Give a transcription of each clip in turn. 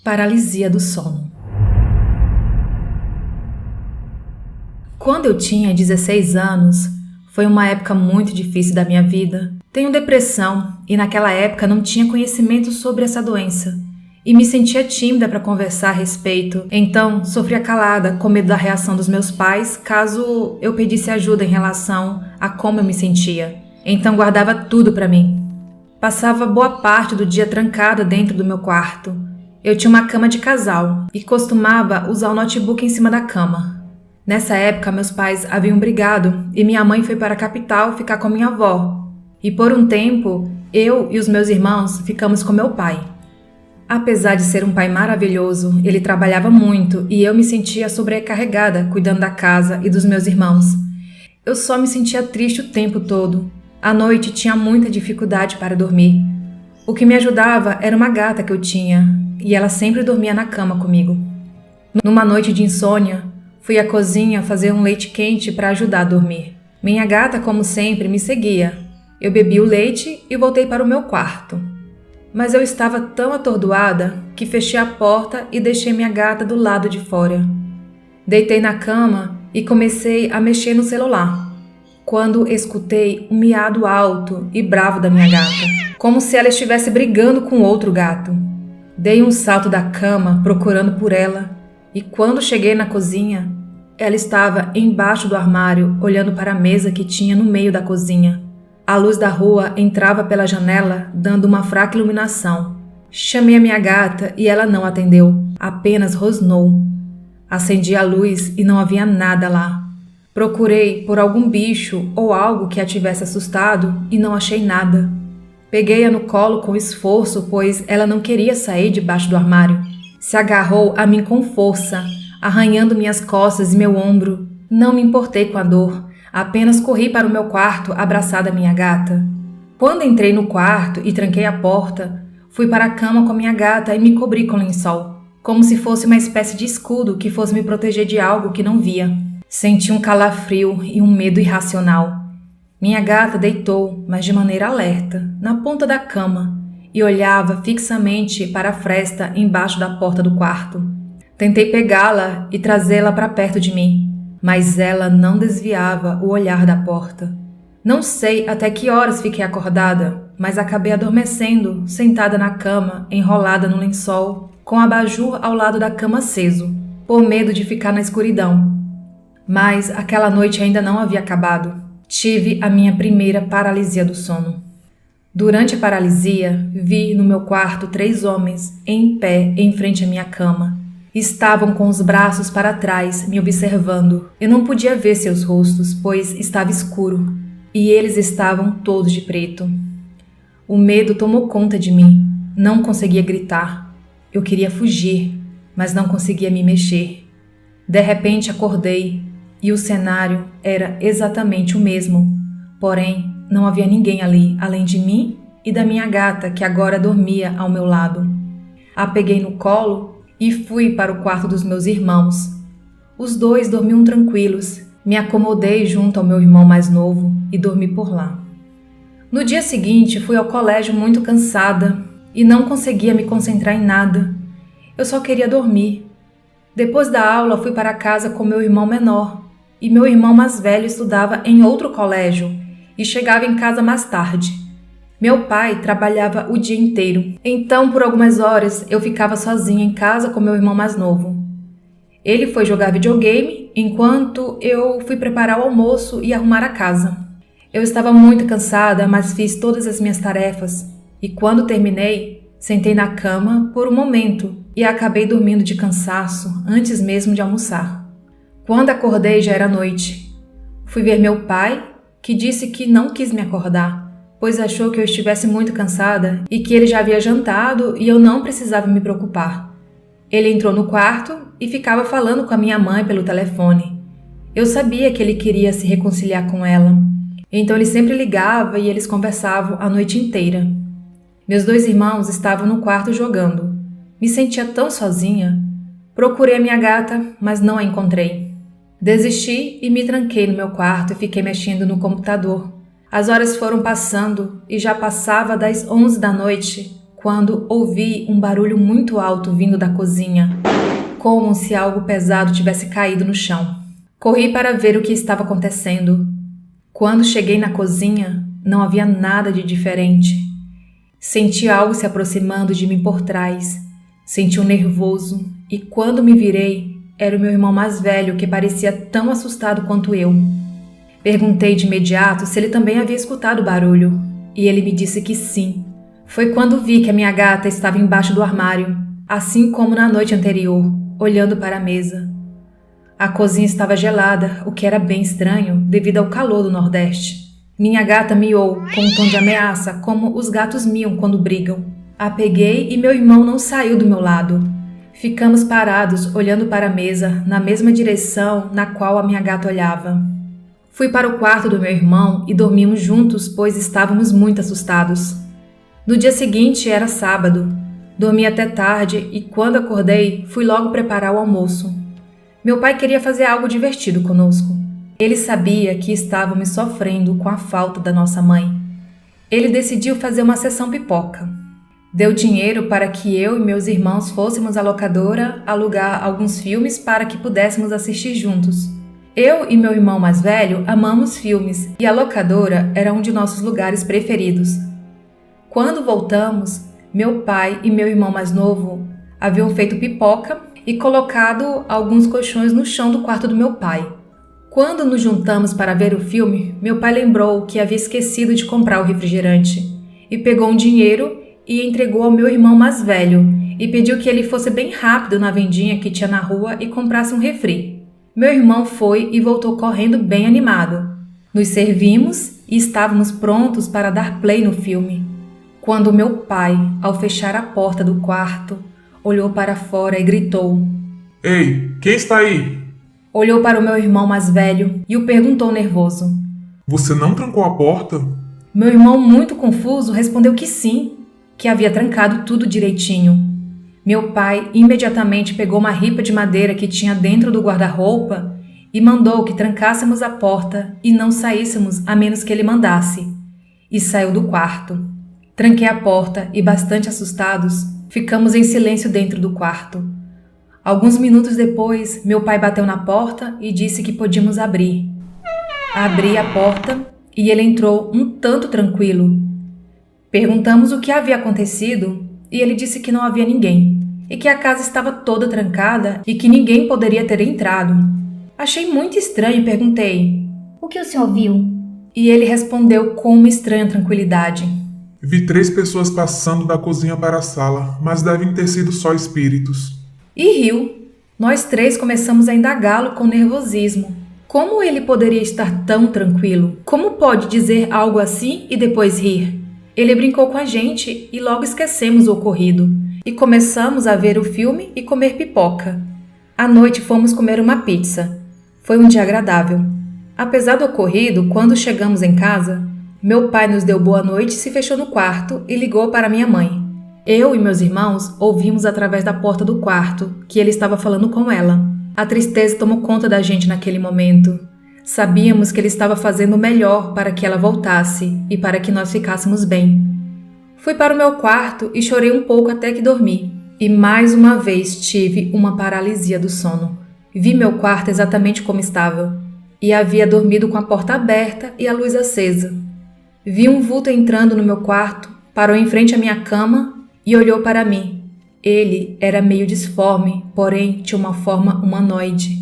Paralisia do sono. Quando eu tinha 16 anos, foi uma época muito difícil da minha vida. Tenho depressão e naquela época não tinha conhecimento sobre essa doença e me sentia tímida para conversar a respeito. Então, sofria calada, com medo da reação dos meus pais caso eu pedisse ajuda em relação a como eu me sentia. Então, guardava tudo para mim. Passava boa parte do dia trancada dentro do meu quarto. Eu tinha uma cama de casal e costumava usar o notebook em cima da cama. Nessa época, meus pais haviam brigado e minha mãe foi para a capital ficar com minha avó. E por um tempo, eu e os meus irmãos ficamos com meu pai. Apesar de ser um pai maravilhoso, ele trabalhava muito e eu me sentia sobrecarregada cuidando da casa e dos meus irmãos. Eu só me sentia triste o tempo todo. À noite tinha muita dificuldade para dormir. O que me ajudava era uma gata que eu tinha e ela sempre dormia na cama comigo. Numa noite de insônia, fui à cozinha fazer um leite quente para ajudar a dormir. Minha gata, como sempre, me seguia. Eu bebi o leite e voltei para o meu quarto. Mas eu estava tão atordoada que fechei a porta e deixei minha gata do lado de fora. Deitei na cama e comecei a mexer no celular, quando escutei um miado alto e bravo da minha gata, como se ela estivesse brigando com outro gato. Dei um salto da cama procurando por ela e quando cheguei na cozinha, ela estava embaixo do armário olhando para a mesa que tinha no meio da cozinha. A luz da rua entrava pela janela dando uma fraca iluminação. Chamei a minha gata e ela não atendeu, apenas rosnou. Acendi a luz e não havia nada lá. Procurei por algum bicho ou algo que a tivesse assustado e não achei nada. Peguei-a no colo com esforço, pois ela não queria sair debaixo do armário. Se agarrou a mim com força, arranhando minhas costas e meu ombro. Não me importei com a dor, apenas corri para o meu quarto abraçada à minha gata. Quando entrei no quarto e tranquei a porta, fui para a cama com a minha gata e me cobri com lençol, como se fosse uma espécie de escudo que fosse me proteger de algo que não via. Senti um calafrio e um medo irracional. Minha gata deitou, mas de maneira alerta, na ponta da cama e olhava fixamente para a fresta embaixo da porta do quarto. Tentei pegá-la e trazê-la para perto de mim, mas ela não desviava o olhar da porta. Não sei até que horas fiquei acordada, mas acabei adormecendo, sentada na cama, enrolada no lençol, com o abajur ao lado da cama aceso, por medo de ficar na escuridão. Mas aquela noite ainda não havia acabado. Tive a minha primeira paralisia do sono. Durante a paralisia, vi no meu quarto 3 homens em pé em frente à minha cama. Estavam com os braços para trás, me observando. Eu não podia ver seus rostos, pois estava escuro, e eles estavam todos de preto. O medo tomou conta de mim. Não conseguia gritar. Eu queria fugir, mas não conseguia me mexer. De repente acordei. E o cenário era exatamente o mesmo, porém não havia ninguém ali, além de mim e da minha gata, que agora dormia ao meu lado. A peguei no colo e fui para o quarto dos meus irmãos. Os 2 dormiam tranquilos. Me acomodei junto ao meu irmão mais novo e dormi por lá. No dia seguinte, fui ao colégio muito cansada e não conseguia me concentrar em nada. Eu só queria dormir. Depois da aula, fui para casa com meu irmão menor. E meu irmão mais velho estudava em outro colégio e chegava em casa mais tarde. Meu pai trabalhava o dia inteiro, então por algumas horas eu ficava sozinha em casa com meu irmão mais novo. Ele foi jogar videogame enquanto eu fui preparar o almoço e arrumar a casa. Eu estava muito cansada, mas fiz todas as minhas tarefas e quando terminei, sentei na cama por um momento e acabei dormindo de cansaço antes mesmo de almoçar. Quando acordei já era noite. Fui ver meu pai, que disse que não quis me acordar, pois achou que eu estivesse muito cansada e que ele já havia jantado e eu não precisava me preocupar. Ele entrou no quarto e ficava falando com a minha mãe pelo telefone. Eu sabia que ele queria se reconciliar com ela, então ele sempre ligava e eles conversavam a noite inteira. Meus 2 irmãos estavam no quarto jogando. Me sentia tão sozinha. Procurei a minha gata, mas não a encontrei. Desisti e me tranquei no meu quarto e fiquei mexendo no computador. As horas foram passando e já passava das 11 da noite quando ouvi um barulho muito alto vindo da cozinha, como se algo pesado tivesse caído no chão. Corri para ver o que estava acontecendo. Quando cheguei na cozinha, não havia nada de diferente. Senti algo se aproximando de mim por trás. Senti um nervoso e quando me virei, era o meu irmão mais velho que parecia tão assustado quanto eu. Perguntei de imediato se ele também havia escutado o barulho e ele me disse que sim. Foi quando vi que a minha gata estava embaixo do armário, assim como na noite anterior, olhando para a mesa. A cozinha estava gelada, o que era bem estranho devido ao calor do Nordeste. Minha gata miou com um tom de ameaça, como os gatos miam quando brigam. A peguei e meu irmão não saiu do meu lado. Ficamos parados, olhando para a mesa, na mesma direção na qual a minha gata olhava. Fui para o quarto do meu irmão e dormimos juntos, pois estávamos muito assustados. No dia seguinte era sábado. Dormi até tarde e quando acordei, fui logo preparar o almoço. Meu pai queria fazer algo divertido conosco. Ele sabia que estávamos sofrendo com a falta da nossa mãe. Ele decidiu fazer uma sessão pipoca. Deu dinheiro para que eu e meus irmãos fôssemos à locadora alugar alguns filmes para que pudéssemos assistir juntos. Eu e meu irmão mais velho amamos filmes e a locadora era um de nossos lugares preferidos. Quando voltamos, meu pai e meu irmão mais novo haviam feito pipoca e colocado alguns colchões no chão do quarto do meu pai. Quando nos juntamos para ver o filme, meu pai lembrou que havia esquecido de comprar o refrigerante e pegou um dinheiro e entregou ao meu irmão mais velho e pediu que ele fosse bem rápido na vendinha que tinha na rua e comprasse um refri. Meu irmão foi e voltou correndo bem animado. Nos servimos e estávamos prontos para dar play no filme, quando meu pai, ao fechar a porta do quarto, olhou para fora e gritou: Ei, quem está aí? Olhou para o meu irmão mais velho e o perguntou nervoso. Você não trancou a porta? Meu irmão, muito confuso, respondeu que sim, que havia trancado tudo direitinho. Meu pai imediatamente pegou uma ripa de madeira que tinha dentro do guarda-roupa e mandou que trancássemos a porta e não saíssemos a menos que ele mandasse. E saiu do quarto. Tranquei a porta e, bastante assustados, ficamos em silêncio dentro do quarto. Alguns minutos depois, meu pai bateu na porta e disse que podíamos abrir. Abri a porta e ele entrou um tanto tranquilo. Perguntamos o que havia acontecido e ele disse que não havia ninguém e que a casa estava toda trancada e que ninguém poderia ter entrado. Achei muito estranho e perguntei: O que o senhor viu? E ele respondeu com uma estranha tranquilidade: Vi 3 pessoas passando da cozinha para a sala, mas devem ter sido só espíritos. E riu. Nós 3 começamos a indagá-lo com nervosismo. Como ele poderia estar tão tranquilo? Como pode dizer algo assim e depois rir? Ele brincou com a gente e logo esquecemos o ocorrido. E começamos a ver o filme e comer pipoca. À noite fomos comer uma pizza. Foi um dia agradável. Apesar do ocorrido, quando chegamos em casa, meu pai nos deu boa noite, se fechou no quarto e ligou para minha mãe. Eu e meus irmãos ouvimos através da porta do quarto que ele estava falando com ela. A tristeza tomou conta da gente naquele momento. Sabíamos que ele estava fazendo o melhor para que ela voltasse e para que nós ficássemos bem. Fui para o meu quarto e chorei um pouco até que dormi. E mais uma vez tive uma paralisia do sono. Vi meu quarto exatamente como estava. E havia dormido com a porta aberta e a luz acesa. Vi um vulto entrando no meu quarto, parou em frente à minha cama e olhou para mim. Ele era meio disforme, porém tinha uma forma humanoide.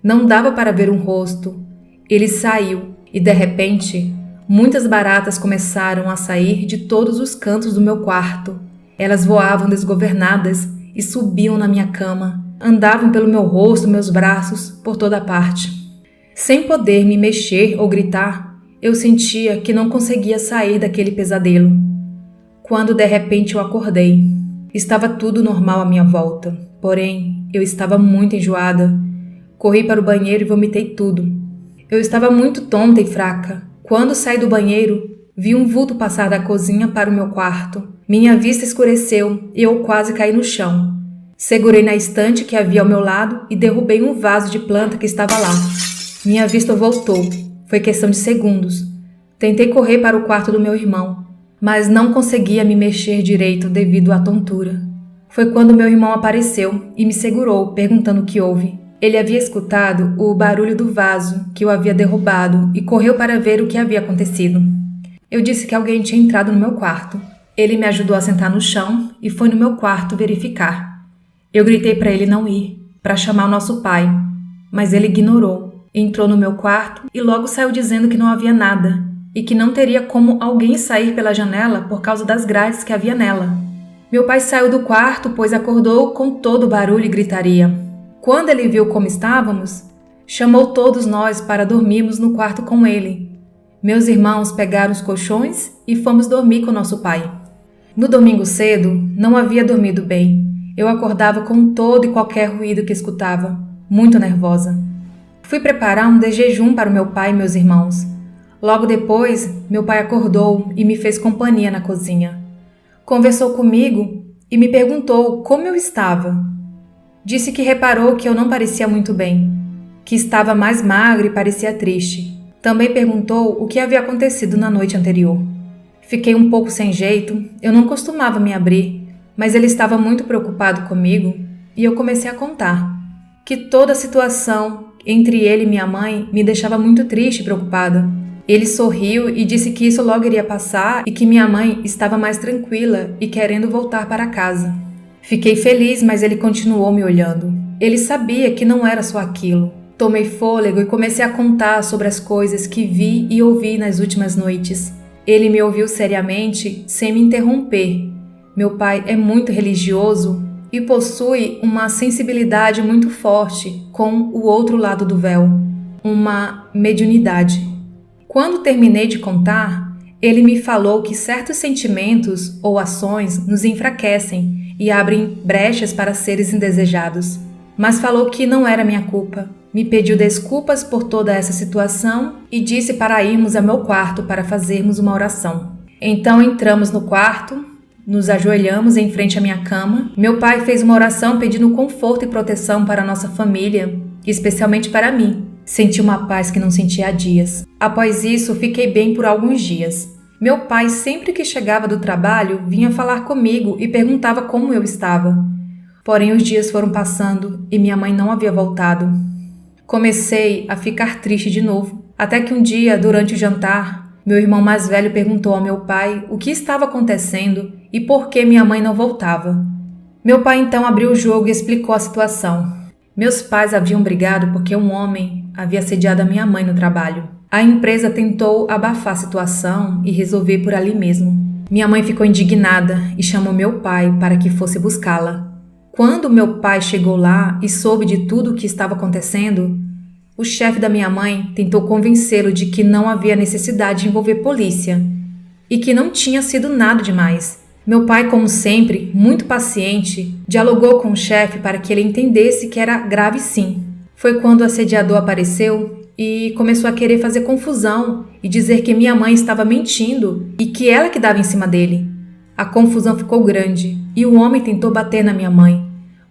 Não dava para ver um rosto. Ele saiu e, de repente, muitas baratas começaram a sair de todos os cantos do meu quarto. Elas voavam desgovernadas e subiam na minha cama. Andavam pelo meu rosto, meus braços, por toda parte. Sem poder me mexer ou gritar, eu sentia que não conseguia sair daquele pesadelo. Quando de repente eu acordei, estava tudo normal à minha volta, porém eu estava muito enjoada. Corri para o banheiro e vomitei tudo. Eu estava muito tonta e fraca. Quando saí do banheiro, vi um vulto passar da cozinha para o meu quarto. Minha vista escureceu e eu quase caí no chão. Segurei na estante que havia ao meu lado e derrubei um vaso de planta que estava lá. Minha vista voltou. Foi questão de segundos. Tentei correr para o quarto do meu irmão. mas não conseguia me mexer direito devido à tontura. Foi quando meu irmão apareceu e me segurou, perguntando o que houve. Ele havia escutado o barulho do vaso que eu havia derrubado e correu para ver o que havia acontecido. Eu disse que alguém tinha entrado no meu quarto. Ele me ajudou a sentar no chão e foi no meu quarto verificar. Eu gritei para ele não ir, para chamar o nosso pai, mas ele ignorou. Entrou no meu quarto e logo saiu dizendo que não havia nada e que não teria como alguém sair pela janela por causa das grades que havia nela. Meu pai saiu do quarto, pois acordou com todo o barulho e gritaria. Quando ele viu como estávamos, chamou todos nós para dormirmos no quarto com ele. Meus irmãos pegaram os colchões e fomos dormir com nosso pai. No domingo cedo, não havia dormido bem. Eu acordava com todo e qualquer ruído que escutava, muito nervosa. Fui preparar um de jejum para o meu pai e meus irmãos. Logo depois, meu pai acordou e me fez companhia na cozinha. Conversou comigo e me perguntou como eu estava. Disse que reparou que eu não parecia muito bem, que estava mais magra e parecia triste. Também perguntou o que havia acontecido na noite anterior. Fiquei um pouco sem jeito, eu não costumava me abrir, mas ele estava muito preocupado comigo e eu comecei a contar que toda a situação entre ele e minha mãe me deixava muito triste e preocupada. Ele sorriu e disse que isso logo iria passar e que minha mãe estava mais tranquila e querendo voltar para casa. Fiquei feliz, mas ele continuou me olhando. Ele sabia que não era só aquilo. Tomei fôlego e comecei a contar sobre as coisas que vi e ouvi nas últimas noites. Ele me ouviu seriamente, sem me interromper. Meu pai é muito religioso e possui uma sensibilidade muito forte com o outro lado do véu, uma mediunidade. Quando terminei de contar, ele me falou que certos sentimentos ou ações nos enfraquecem e abrem brechas para seres indesejados. Mas falou que não era minha culpa. Me pediu desculpas por toda essa situação e disse para irmos ao meu quarto para fazermos uma oração. Então entramos no quarto, nos ajoelhamos em frente à minha cama. Meu pai fez uma oração pedindo conforto e proteção para a nossa família, especialmente para mim. Senti uma paz que não sentia há dias. Após isso, fiquei bem por alguns dias. Meu pai, sempre que chegava do trabalho, vinha falar comigo e perguntava como eu estava. Porém, os dias foram passando e minha mãe não havia voltado. Comecei a ficar triste de novo, até que um dia, durante o jantar, meu irmão mais velho perguntou ao meu pai o que estava acontecendo e por que minha mãe não voltava. Meu pai então abriu o jogo e explicou a situação. Meus pais haviam brigado porque um homem havia assediado a minha mãe no trabalho. A empresa tentou abafar a situação e resolver por ali mesmo. Minha mãe ficou indignada e chamou meu pai para que fosse buscá-la. Quando meu pai chegou lá e soube de tudo o que estava acontecendo, o chefe da minha mãe tentou convencê-lo de que não havia necessidade de envolver polícia e que não tinha sido nada demais. Meu pai, como sempre, muito paciente, dialogou com o chefe para que ele entendesse que era grave sim. Foi quando o assediador apareceu e começou a querer fazer confusão e dizer que minha mãe estava mentindo e que ela que dava em cima dele. A confusão ficou grande e o homem tentou bater na minha mãe,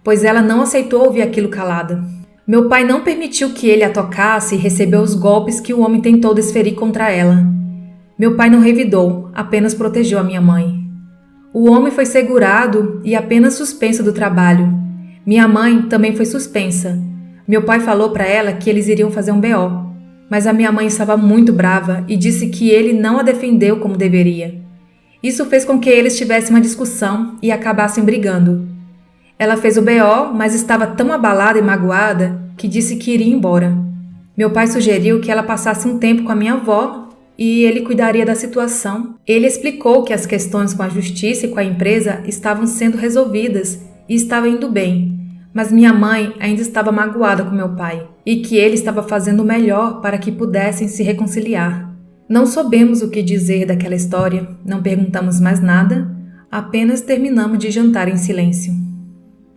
pois ela não aceitou ouvir aquilo calada. Meu pai não permitiu que ele a tocasse e recebeu os golpes que o homem tentou desferir contra ela. Meu pai não revidou, apenas protegeu a minha mãe. O homem foi segurado e apenas suspenso do trabalho. Minha mãe também foi suspensa. Meu pai falou para ela que eles iriam fazer um BO, mas a minha mãe estava muito brava e disse que ele não a defendeu como deveria. Isso fez com que eles tivessem uma discussão e acabassem brigando. Ela fez o BO, mas estava tão abalada e magoada que disse que iria embora. Meu pai sugeriu que ela passasse um tempo com a minha avó e ele cuidaria da situação. Ele explicou que as questões com a justiça e com a empresa estavam sendo resolvidas e estava indo bem, mas minha mãe ainda estava magoada com meu pai e que ele estava fazendo o melhor para que pudessem se reconciliar. Não soubemos o que dizer daquela história, não perguntamos mais nada, apenas terminamos de jantar em silêncio.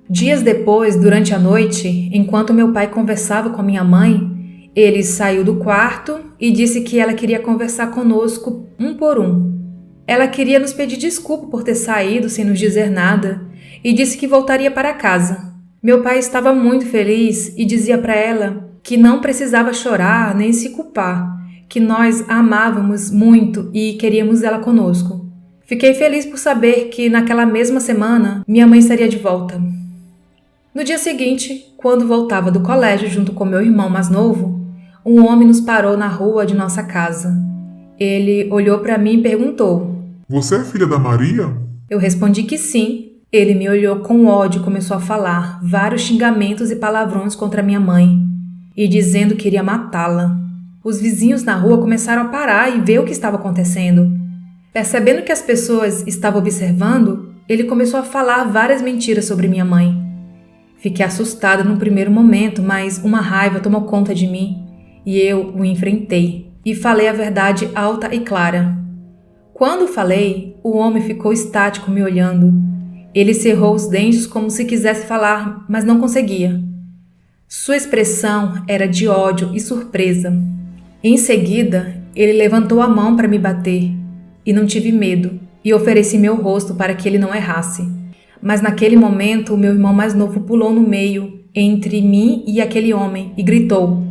Dias depois, durante a noite, enquanto meu pai conversava com a minha mãe, ele saiu do quarto e disse que ela queria conversar conosco um por um. Ela queria nos pedir desculpa por ter saído sem nos dizer nada e disse que voltaria para casa. Meu pai estava muito feliz e dizia para ela que não precisava chorar nem se culpar, que nós a amávamos muito e queríamos ela conosco. Fiquei feliz por saber que naquela mesma semana minha mãe estaria de volta. No dia seguinte, quando voltava do colégio junto com meu irmão mais novo, um homem nos parou na rua de nossa casa. Ele olhou para mim e perguntou: Você é filha da Maria? Eu respondi que sim. Ele me olhou com ódio e começou a falar vários xingamentos e palavrões contra minha mãe e dizendo que iria matá-la. Os vizinhos na rua começaram a parar e ver o que estava acontecendo. Percebendo que as pessoas estavam observando, ele começou a falar várias mentiras sobre minha mãe. Fiquei assustada no primeiro momento, mas uma raiva tomou conta de mim e eu o enfrentei e falei a verdade alta e clara. Quando falei, o homem ficou estático me olhando. Ele cerrou os dentes como se quisesse falar, mas não conseguia. Sua expressão era de ódio e surpresa. Em seguida, ele levantou a mão para me bater. E não tive medo, e ofereci meu rosto para que ele não errasse. Mas naquele momento, o meu irmão mais novo pulou no meio, entre mim e aquele homem, e gritou: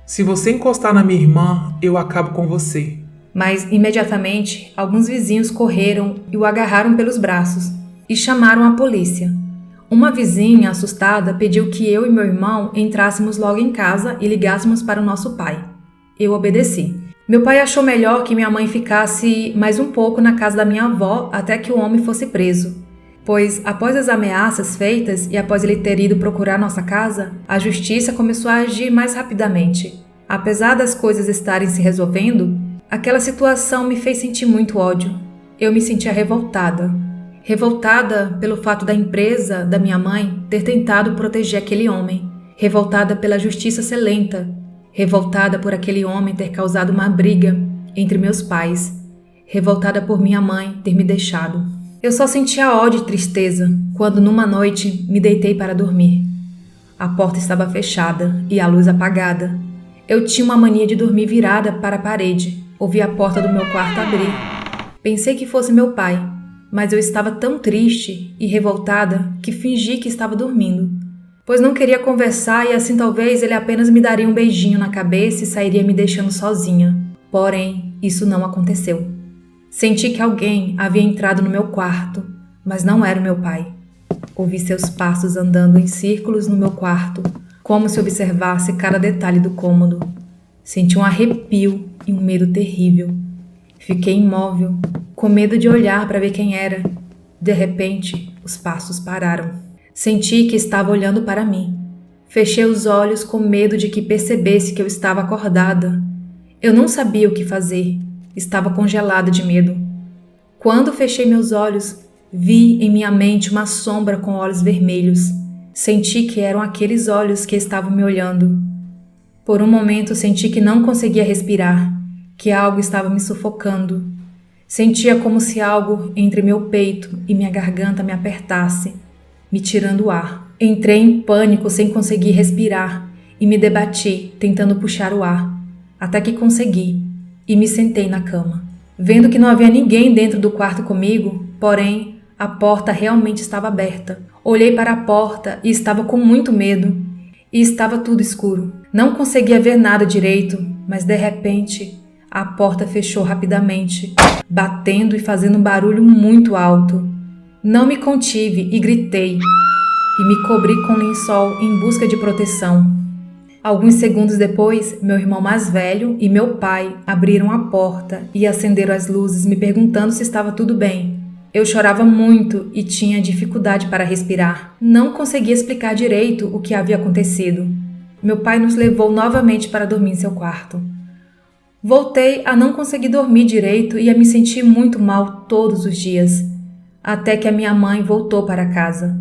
Se você encostar na minha irmã, eu acabo com você. Mas, imediatamente, alguns vizinhos correram e o agarraram pelos braços, e chamaram a polícia. Uma vizinha, assustada, pediu que eu e meu irmão entrássemos logo em casa e ligássemos para o nosso pai. Eu obedeci. Meu pai achou melhor que minha mãe ficasse mais um pouco na casa da minha avó até que o homem fosse preso, pois após as ameaças feitas e após ele ter ido procurar nossa casa, a justiça começou a agir mais rapidamente. Apesar das coisas estarem se resolvendo, aquela situação me fez sentir muito ódio. Eu me sentia revoltada. Revoltada pelo fato da empresa da minha mãe ter tentado proteger aquele homem. Revoltada pela justiça ser lenta. Revoltada por aquele homem ter causado uma briga entre meus pais. Revoltada por minha mãe ter me deixado. Eu só sentia ódio e tristeza quando numa noite me deitei para dormir. A porta estava fechada e a luz apagada. Eu tinha uma mania de dormir virada para a parede. Ouvi a porta do meu quarto abrir. Pensei que fosse meu pai, mas eu estava tão triste e revoltada que fingi que estava dormindo, pois não queria conversar e assim talvez ele apenas me daria um beijinho na cabeça e sairia me deixando sozinha. Porém, isso não aconteceu. Senti que alguém havia entrado no meu quarto, mas não era o meu pai. Ouvi seus passos andando em círculos no meu quarto, como se observasse cada detalhe do cômodo. Senti um arrepio e um medo terrível. Fiquei imóvel, com medo de olhar para ver quem era. De repente, os passos pararam. Senti que estava olhando para mim. Fechei os olhos com medo de que percebesse que eu estava acordada. Eu não sabia o que fazer. Estava congelada de medo. Quando fechei meus olhos, vi em minha mente uma sombra com olhos vermelhos. Senti que eram aqueles olhos que estavam me olhando. Por um momento senti que não conseguia respirar, que algo estava me sufocando. Sentia como se algo entre meu peito e minha garganta me apertasse, me tirando o ar. Entrei em pânico sem conseguir respirar e me debati, tentando puxar o ar, até que consegui e me sentei na cama. Vendo que não havia ninguém dentro do quarto comigo, porém, a porta realmente estava aberta. Olhei para a porta e estava com muito medo. E estava tudo escuro. Não conseguia ver nada direito, mas de repente, a porta fechou rapidamente, batendo e fazendo um barulho muito alto. Não me contive e gritei, e me cobri com lençol em busca de proteção. Alguns segundos depois, meu irmão mais velho e meu pai abriram a porta e acenderam as luzes, me perguntando se estava tudo bem. Eu chorava muito e tinha dificuldade para respirar. Não conseguia explicar direito o que havia acontecido. Meu pai nos levou novamente para dormir em seu quarto. Voltei a não conseguir dormir direito e a me sentir muito mal todos os dias, até que a minha mãe voltou para casa.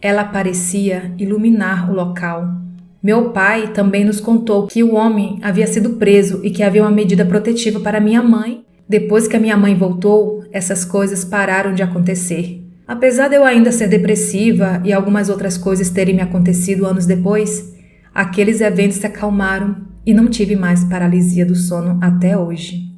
Ela parecia iluminar o local. Meu pai também nos contou que o homem havia sido preso e que havia uma medida protetiva para minha mãe. Depois que a minha mãe voltou, essas coisas pararam de acontecer. Apesar de eu ainda ser depressiva e algumas outras coisas terem me acontecido anos depois, aqueles eventos se acalmaram e não tive mais paralisia do sono até hoje.